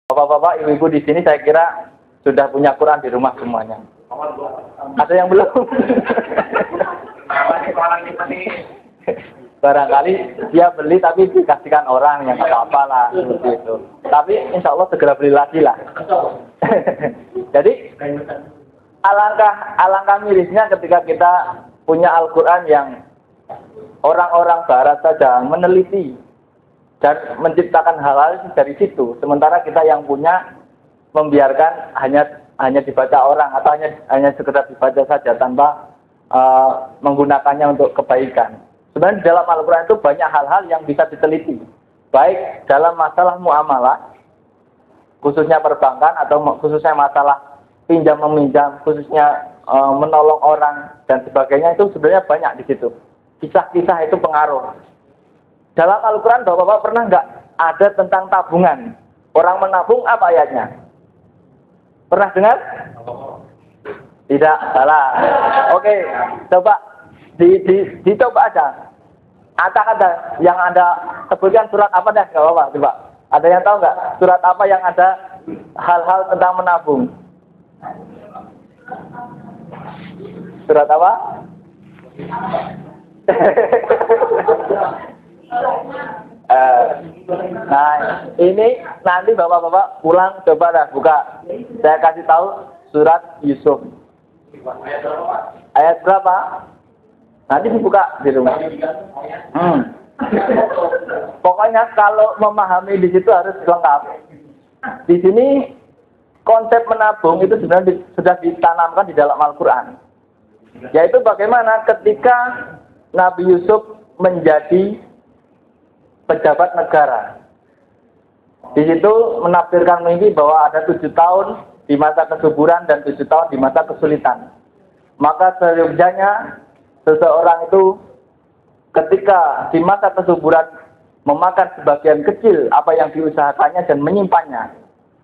Bapak-bapak, ibu-ibu di sini saya kira sudah punya Quran di rumah semuanya. Ada yang belum? Barangkali dia beli tapi dikasihkan orang yang nggak apa-apa lah seperti itu. Tapi insya Allah segera beli lagi lah. Jadi alangkah mirisnya ketika kita punya Al-Quran yang orang-orang Barat saja meneliti dan menciptakan hal-hal dari situ, sementara kita yang punya membiarkan hanya dibaca orang atau hanya sekedar dibaca saja tanpa menggunakannya untuk kebaikan. Sebenarnya di dalam Al-Quran itu banyak hal-hal yang bisa diteliti, baik dalam masalah muamalah, khususnya perbankan atau khususnya masalah pinjam meminjam, khususnya menolong orang dan sebagainya, itu sebenarnya banyak di situ. Kisah-kisah itu pengaruh. Dalam Al-Quran, Bapak-bapak pernah nggak ada tentang tabungan? Orang menabung apa ayatnya? Pernah dengar? Tidak, salah. Oke, coba dicoba aja. Kata-kata yang Anda sebutkan surat apa dah? Nggak apa-apa, coba. Ada yang tahu nggak surat apa yang ada hal-hal tentang menabung? Surat apa? Nah, ini nanti bapak-bapak pulang coba dah buka. Saya kasih tahu surat Yusuf. Ayat berapa? Nanti dibuka di rumah. Pokoknya kalau memahami di situ harus lengkap. Di sini konsep menabung itu sebenarnya sudah ditanamkan di dalam Al-Quran. Yaitu bagaimana ketika Nabi Yusuf menjadi pejabat negara. Di situ menafsirkan mimpi bahwa ada 7 tahun di masa kesuburan dan 7 tahun di masa kesulitan. Maka seyogyanya seseorang itu ketika di masa kesuburan memakan sebagian kecil apa yang diusahakannya dan menyimpannya.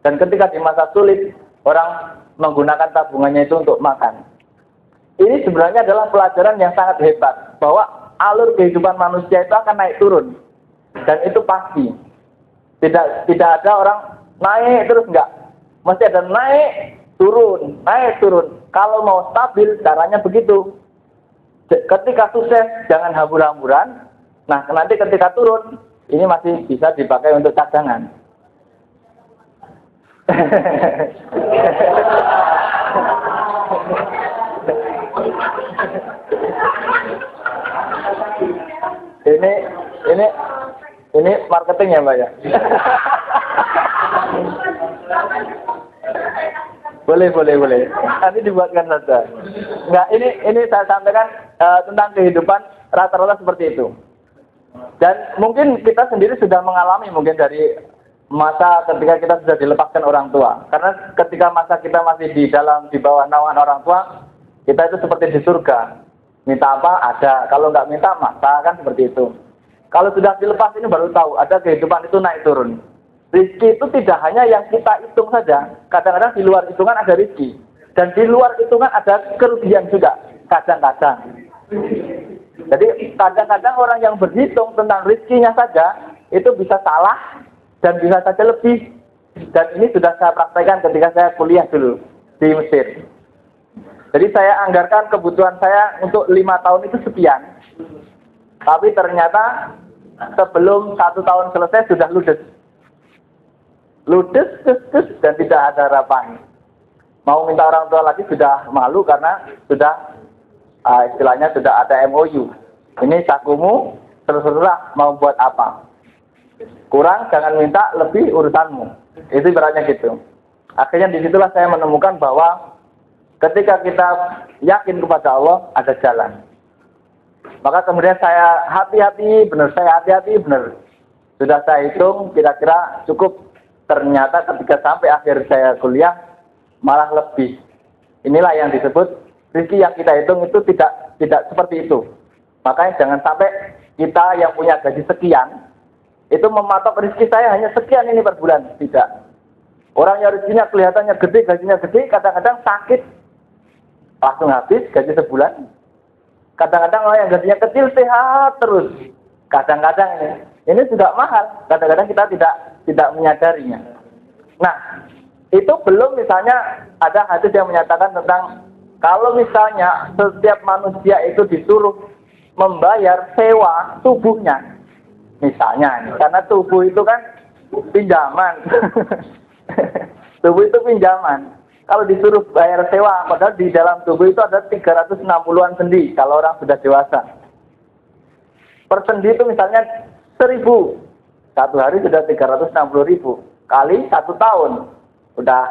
Dan ketika di masa sulit orang menggunakan tabungannya itu untuk makan. Ini sebenarnya adalah pelajaran yang sangat hebat bahwa alur kehidupan manusia itu akan naik turun. Dan itu pasti. Tidak ada orang naik terus enggak. Mesti ada naik, turun, naik, turun. Kalau mau stabil, caranya begitu. Ketika sukses, jangan hambur-hamburan. Nah, nanti ketika turun, ini masih bisa dipakai untuk cadangan. Ini marketing ya, Mbak ya? Boleh. Nanti dibuatkan saja. Enggak, ini saya sampaikan tentang kehidupan rata-rata seperti itu. Dan mungkin kita sendiri sudah mengalami mungkin dari masa ketika kita sudah dilepaskan orang tua. Karena ketika masa kita masih di bawah naungan orang tua, kita itu seperti di surga. Minta apa? Ada. Kalau nggak minta, maksa, kan seperti itu. Kalau sudah dilepas ini baru tahu, ada kehidupan itu naik turun. Rizki itu tidak hanya yang kita hitung saja. Kadang-kadang di luar hitungan ada rizki. Dan di luar hitungan ada kerugian juga. Kadang-kadang. Jadi kadang-kadang orang yang berhitung tentang rizkinya saja, itu bisa salah dan bisa saja lebih. Dan ini sudah saya praktekkan ketika saya kuliah dulu di Mesir. Jadi saya anggarkan kebutuhan saya untuk 5 tahun itu sekian. Tapi ternyata sebelum 1 tahun selesai sudah ludes, dan tidak ada harapan. Mau minta orang tua lagi sudah malu karena sudah istilahnya sudah ada MOU. Ini sakumu, terserah mau buat apa. Kurang jangan minta, lebih urusanmu. Itu ibaratnya gitu. Akhirnya disitulah saya menemukan bahwa ketika kita yakin kepada Allah ada jalan. Maka kemudian saya hati-hati benar. Sudah saya hitung kira-kira cukup. Ternyata ketika sampai akhir saya kuliah malah lebih. Inilah yang disebut rezeki yang kita hitung itu tidak seperti itu. Makanya jangan sampai kita yang punya gaji sekian itu mematok rezeki saya hanya sekian ini per bulan. Tidak. Orang yang rezekinya kelihatannya gede, gajinya gede, kadang-kadang sakit langsung habis gaji sebulan. Kadang-kadang orang yang gajinya kecil sehat terus. Kadang-kadang ini sudah mahal. Kadang-kadang kita tidak menyadarinya. Nah, itu belum misalnya ada hadis yang menyatakan tentang kalau misalnya setiap manusia itu disuruh membayar sewa tubuhnya. Misalnya, karena tubuh itu kan pinjaman. Tubuh itu pinjaman. Kalau disuruh bayar sewa, padahal di dalam tubuh itu ada 360-an sendi kalau orang sudah dewasa. Per sendi itu misalnya 1.000. Satu hari sudah 360.000. Kali 1 tahun. Udah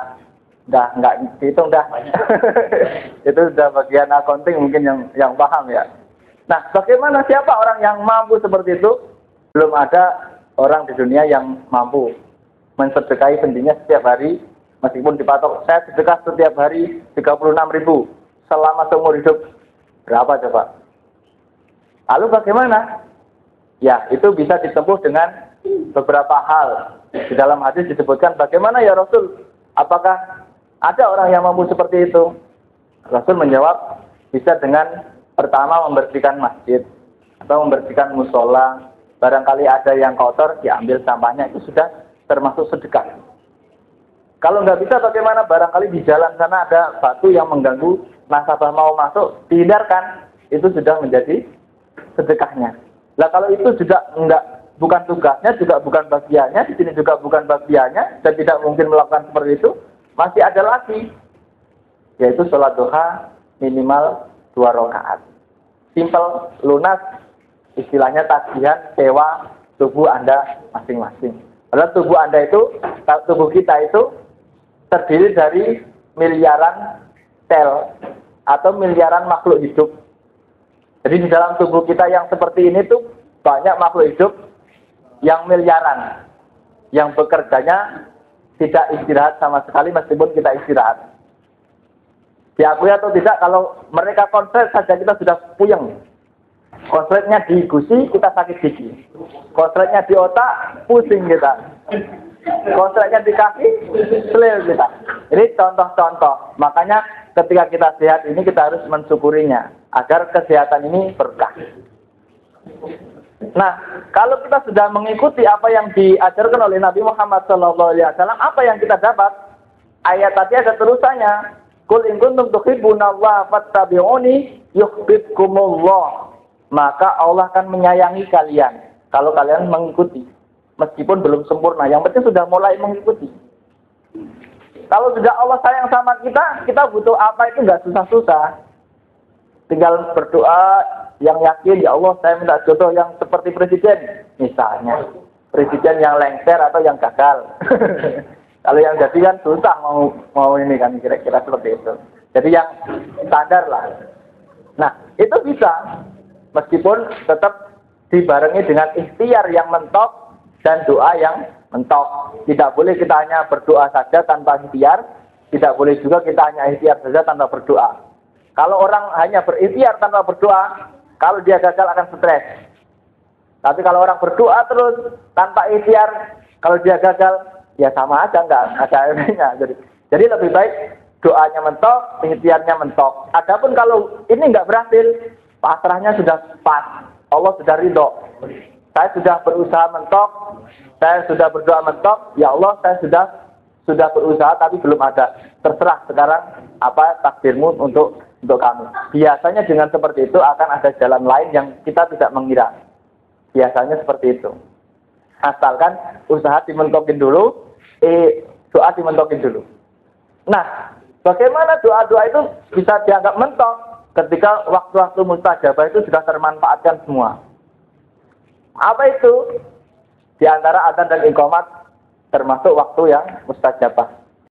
nggak dihitung dah. Itu sudah bagian accounting mungkin yang paham ya. Nah, bagaimana siapa orang yang mampu seperti itu? Belum ada orang di dunia yang mampu mensedekahi sendinya setiap hari, meskipun dipatok, saya sedekah setiap hari 36.000 selama seumur hidup. Berapa coba? Lalu bagaimana? Ya, itu bisa ditempuh dengan beberapa hal. Di dalam hadis disebutkan, bagaimana ya Rasul? Apakah ada orang yang mampu seperti itu? Rasul menjawab, bisa dengan pertama membersihkan masjid atau membersihkan musola. Barangkali ada yang kotor, diambil sampahnya, itu sudah termasuk sedekah. Kalau nggak bisa bagaimana? Barangkali di jalan sana ada batu yang mengganggu, nasabah mau masuk, dihindarkan, itu sudah menjadi sedekahnya. Lah kalau itu juga bukan tugasnya, juga bukan bagiannya, di sini juga bukan bagiannya, dan tidak mungkin melakukan seperti itu, masih ada lagi, yaitu sholat duha minimal 2 rakaat. Simple, lunas, istilahnya tagihan sewa tubuh Anda masing-masing. Padahal tubuh kita itu terdiri dari miliaran sel atau miliaran makhluk hidup. Jadi di dalam tubuh kita yang seperti ini tuh banyak makhluk hidup yang miliaran, yang bekerjanya tidak istirahat sama sekali meskipun kita istirahat. Diakui atau tidak, kalau mereka konslet saja kita sudah puyeng. Konsletnya di gusi, kita sakit gigi. Konsletnya di otak, pusing kita. Konsletnya di kaki, selil kita. Ini contoh-contoh. Makanya ketika kita sehat ini kita harus mensyukurinya agar kesehatan ini berkah. Nah, kalau kita sudah mengikuti apa yang diajarkan oleh Nabi Muhammad SAW, apa yang kita dapat? Ayat tadi ada terusannya. Qul in kuntum tuhibbunallaha fattabi'uni yuhibbukumullah. Maka Allah akan menyayangi kalian kalau kalian mengikuti. Meskipun belum sempurna, yang penting sudah mulai mengikuti. Kalau sudah Allah sayang sama kita, kita butuh apa itu nggak susah-susah. Tinggal berdoa yang yakin, ya Allah saya minta jodoh yang seperti presiden. Misalnya, presiden yang lengser atau yang gagal. Kalau yang jadi kan susah mau ini kan kira-kira seperti itu. Jadi yang standar lah. Nah, itu bisa. Meskipun tetap dibarengi dengan ikhtiar yang mentok dan doa yang mentok. Tidak boleh kita hanya berdoa saja tanpa ikhtiar. Tidak boleh juga kita hanya ikhtiar saja tanpa berdoa. Kalau orang hanya berikhtiar tanpa berdoa, kalau dia gagal akan stres. Tapi kalau orang berdoa terus tanpa ikhtiar, kalau dia gagal, ya sama aja, nggak ada efeknya. Jadi lebih baik doanya mentok, ikhtiarnya mentok. Adapun kalau ini nggak berhasil, pasrahnya sudah pas. Allah sudah ridho. Saya sudah berusaha mentok, saya sudah berdoa mentok, ya Allah saya sudah berusaha tapi belum ada. Terserah sekarang apa takdirmu untuk kami. Biasanya dengan seperti itu akan ada jalan lain yang kita tidak mengira. Biasanya seperti itu. Asalkan usaha dimentokin dulu, doa dimentokin dulu. Nah, bagaimana doa-doa itu bisa dianggap mentok ketika waktu-waktu mustajabah itu sudah termanfaatkan semua? Apa itu? Di antara adzan dan iqamat termasuk waktu yang mustajabah.